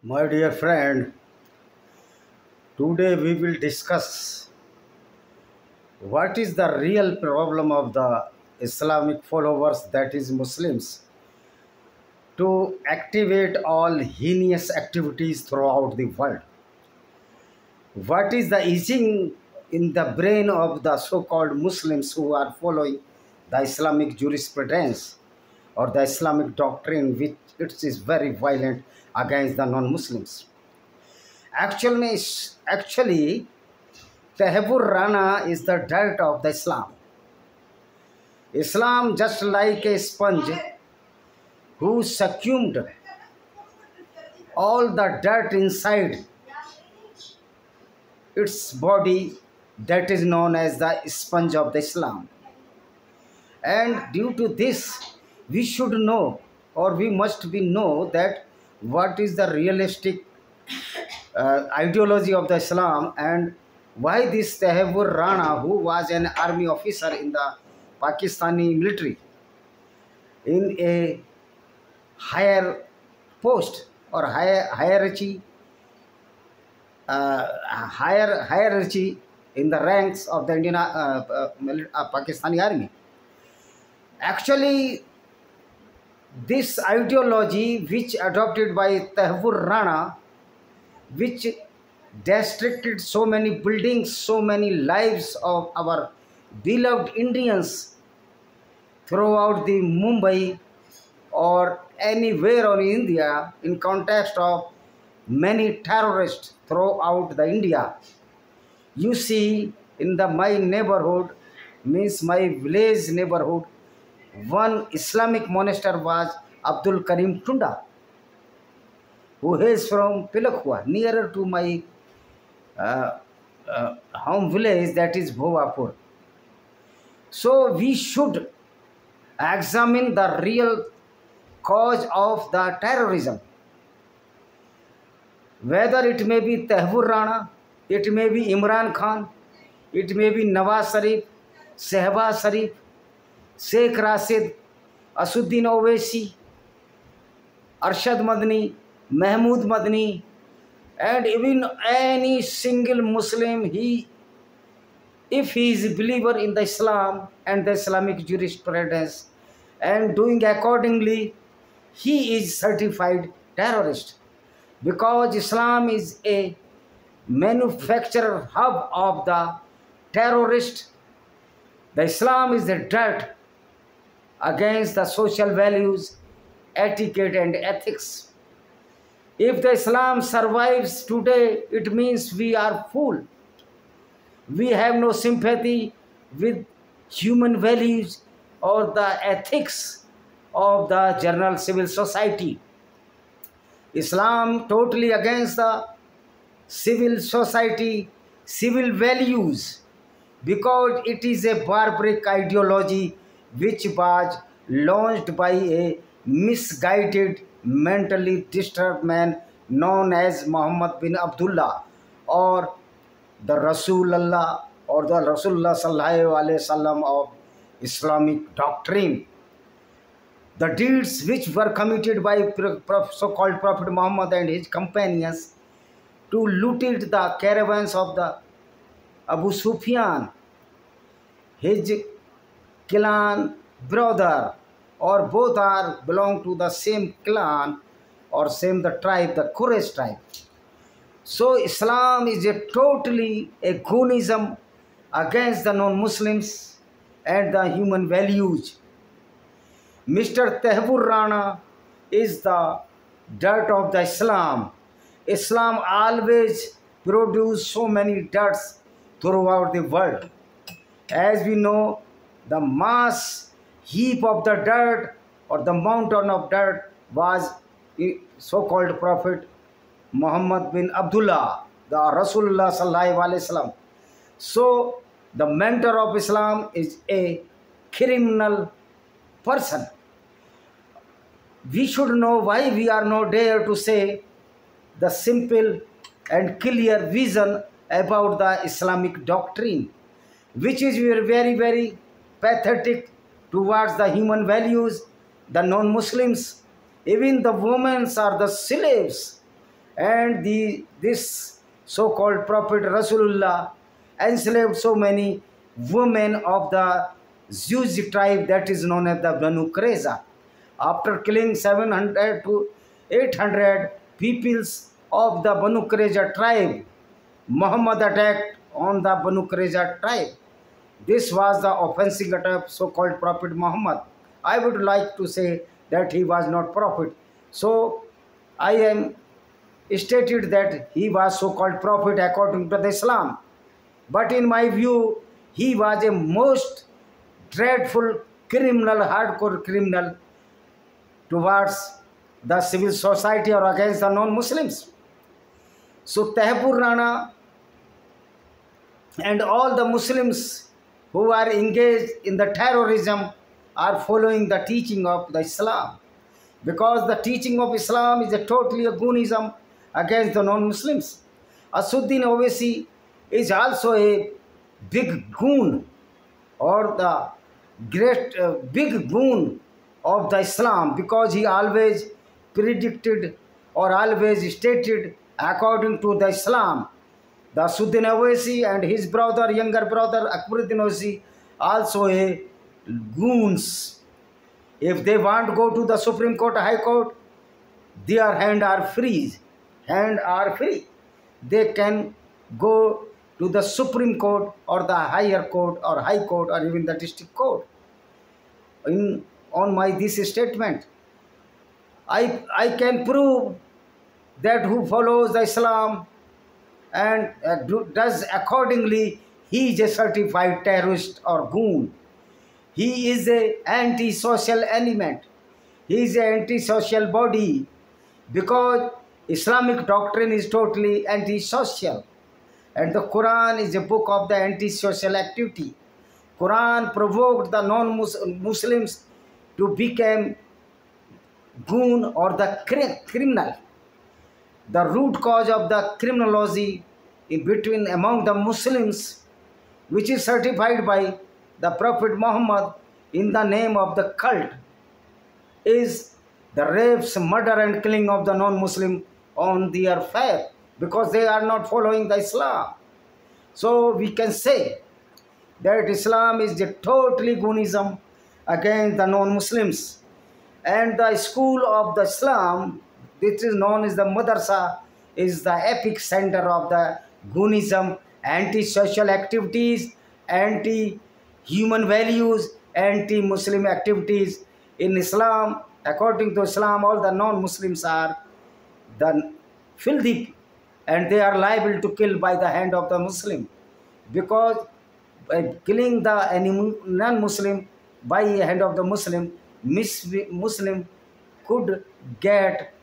My dear friend, today we will discuss what is the real problem of the Islamic followers, that is Muslims, to activate all heinous activities throughout the world. What is the itching in the brain of the so-called Muslims who are following the Islamic jurisprudence or the Islamic doctrine, which it is very violent against the non-Muslims? Actually, Tehbur Rana is the dirt of the Islam. Islam, just like a sponge who succumbed all the dirt inside its body, that is known as the sponge of the Islam. And due to this, we should know, or we must be know, that what is the realistic ideology of the Islam, and why this Tehbur Rana, who was an army officer in the Pakistani military, in a higher post or hierarchy in the ranks of the Indian Pakistani army. Actually, this ideology which adopted by Tehbur Rana, which destructed so many buildings, so many lives of our beloved Indians throughout the Mumbai or anywhere in India, in context of many terrorists throughout the India. You see, in my neighborhood, means my village neighborhood, one Islamic monastery was Abdul Karim Tunda, who is from Pilakhua, nearer to my home village, that is Bhovapur. So we should examine the real cause of the terrorism. Whether it may be Tehbur Rana, it may be Imran Khan, it may be Nawaz Sharif, Shehbaz Sharif, Sheikh Rashid, Asuddin Owaisi, Arshad Madani, Mahmood Madani, and even any single Muslim, if he is a believer in the Islam and the Islamic jurisprudence and doing accordingly, he is certified terrorist, because Islam is a manufacturer hub of the terrorist. The Islam is the dirt against the social values, etiquette and ethics. If the Islam survives today, it means we are full. We have no sympathy with human values or the ethics of the general civil society. Islam totally against the civil society, civil values, because it is a barbaric ideology which was launched by a misguided, mentally disturbed man known as Muhammad bin Abdullah, or the Rasulullah, or the Rasulullah Sallallahu Alaihi Wasallam of Islamic doctrine. The deeds which were committed by so-called Prophet Muhammad and his companions to looted the caravans of the Abu Sufyan, his clan brother, or both are belong to the same clan or same the tribe, the Quraysh tribe. So Islam is totally a goonism against the non-Muslims and the human values. Mr. Tehbur Rana is the dirt of the Islam. Islam always produces so many dirts throughout the world. As we know, the mass heap of the dirt or the mountain of dirt was so-called Prophet Muhammad bin Abdullah, the Rasulullah Sallallahu Alaihi Wasallam. So the mentor of Islam is a criminal person. We should know why we are not dare to say the simple and clear vision about the Islamic doctrine, which is very, very pathetic towards the human values, the non-Muslims. Even the women are the slaves, And this so-called Prophet Rasulullah enslaved so many women of the Jewish tribe that is known as the Banu Qurayza. After killing 700 to 800 peoples of the Banu Qurayza tribe, Muhammad attacked on the Banu Qurayza tribe. This was the offensive attack of so-called Prophet Muhammad. I would like to say that he was not prophet. So I am stated that he was so-called prophet according to the Islam. But in my view, he was a most dreadful criminal, hardcore criminal towards the civil society or against the non-Muslims. So Taipur Rana and all the Muslims who are engaged in the terrorism are following the teaching of the Islam, because the teaching of Islam is a totally a goonism against the non-Muslims. Asudin Owaisi is also a big goon, or the great big goon of the Islam, because he always predicted or always stated according to the Islam. The Asudin Owaisi and his brother, younger brother Akbaruddin Owaisi, also a goons. If they want to go to the Supreme Court, High Court, their hands are free. They can go to the Supreme Court or the higher court or High Court or even the district court. On my this statement, I can prove that who follows the Islam and does accordingly, he is a certified terrorist or goon. He is a anti-social element. He is an anti-social body, because Islamic doctrine is totally anti-social. And the Quran is a book of the anti-social activity. Quran provoked the non-Muslims to become goon or the criminal. The root cause of the criminology in between among the Muslims, which is certified by the Prophet Muhammad in the name of the cult, is the rapes, murder and killing of the non-Muslim on their faith, because they are not following the Islam. So we can say that Islam is the totally goonism against the non-Muslims. And the school of the Islam, which is known as the Madrasa, is the epic center of the goonism, anti-social activities, anti-human values, anti-Muslim activities. In Islam, according to Islam, all the non-Muslims are the filthy and they are liable to kill by the hand of the Muslim, because by killing the non-Muslim by the hand of the Muslim, Muslim could get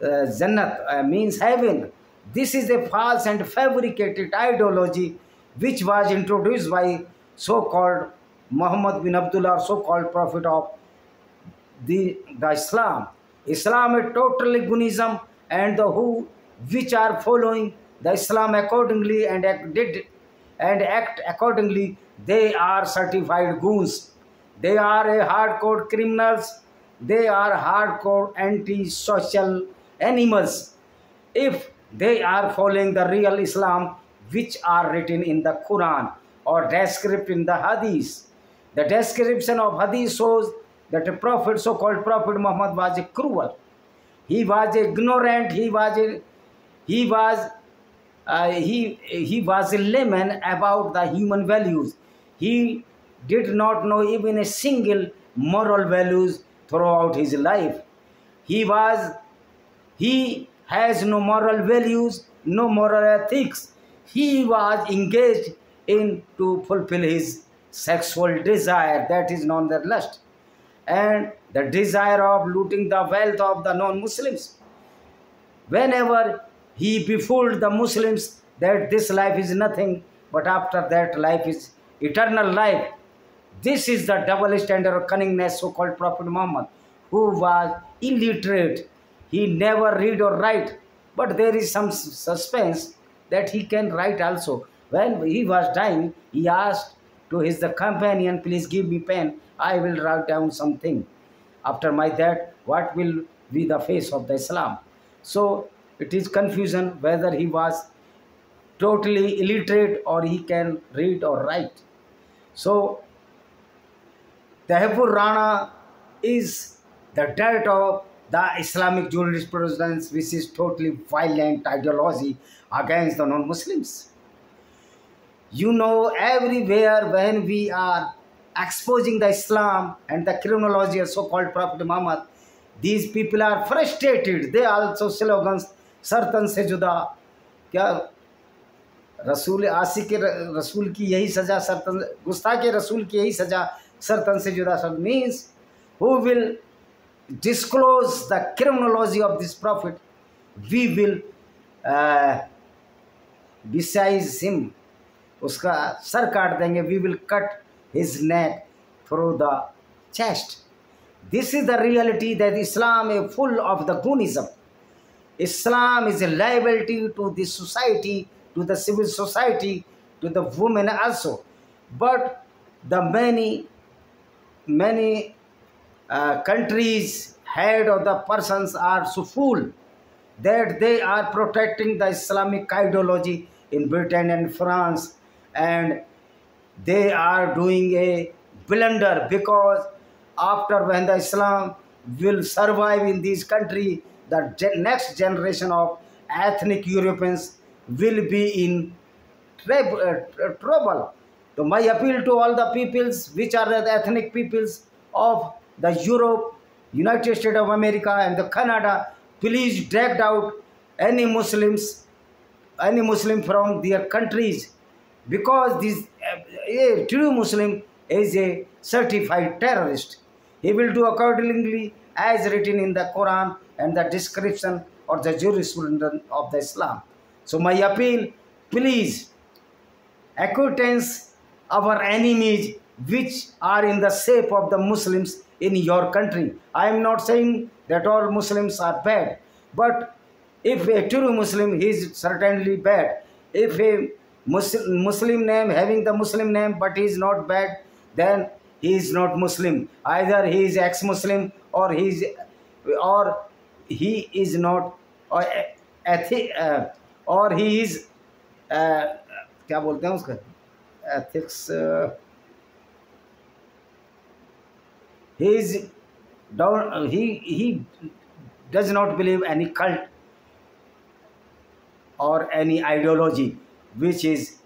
Jannat, means heaven. This is a false and fabricated ideology which was introduced by so-called Muhammad bin Abdullah, so-called prophet of the Islam. Islam is totally goonism, and the which are following the Islam accordingly and act accordingly, they are certified goons. They are a hardcore criminals. They are hardcore anti-social animals. If they are following the real Islam, which are written in the Quran or described in the Hadith. The description of Hadith shows that the Prophet, so-called Prophet Muhammad, was a cruel. He was ignorant. He was a layman about the human values. He did not know even a single moral values throughout his life. He has no moral values, no moral ethics. He was engaged in to fulfill his sexual desire, that is known as lust, and the desire of looting the wealth of the non-Muslims. Whenever he befooled the Muslims that this life is nothing, but after that life is eternal life. This is the double standard of cunningness, so-called Prophet Muhammad, who was illiterate. He never read or write, but there is some suspense that he can write also. When he was dying, he asked to his companion, please give me pen, I will write down something. After my death, what will be the face of the Islam? So it is confusion whether he was totally illiterate or he can read or write. So Tehfur Rana is the dirt of the Islamic jurisprudence, which is totally violent ideology against the non-Muslims. You know, everywhere when we are exposing the Islam and the criminology of so-called Prophet Muhammad, these people are frustrated. They also slogans सर्तन से जुदा, क्या रसूल आशिक रसूल की यही सज़ा सर्तन, गुस्ताखे रसूल की यही सज़ा सर्तन से जुदा. सब means who will disclose the criminology of this prophet, we will besides him, उसका सर काट देंगे. We will cut his neck through the chest. This is the reality that Islam is full of the Gunism. Islam is a liability to the society, to the civil society, to the women also. But the many countries, head of the persons are so full that they are protecting the Islamic ideology in Britain and France, and they are doing a blunder, because after when the Islam will survive in this country, the next generation of ethnic Europeans will be in trouble. So my appeal to all the peoples which are the ethnic peoples of the Europe, United States of America and the Canada, please drag out any Muslim from their countries, because this a true Muslim is a certified terrorist. He will do accordingly as written in the Quran and the description or the jurisprudence of the Islam. So my appeal, please acquaintance our enemies which are in the shape of the Muslims in your country. I am not saying that all Muslims are bad, but if a true Muslim, he is certainly bad. If a Muslim name having the Muslim name but he is not bad, then he is not Muslim. Either he is ex-Muslim or he is not, or he is क्या बोलते हैं उसका ethics, he does not believe any cult or any ideology which is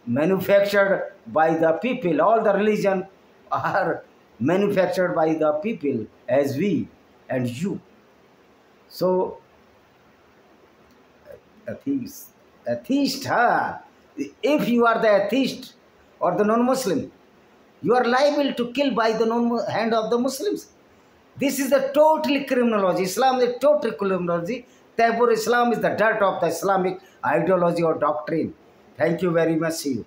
manufactured by the people. All the religion are manufactured by the people as we and you. So atheist, if you are the atheist or the non-Muslim, you are liable to kill by the hand of the Muslims. This is the totally criminology. Islam is total criminology. Therefore, Islam is the dirt of the Islamic ideology or doctrine. Thank you very much. See you.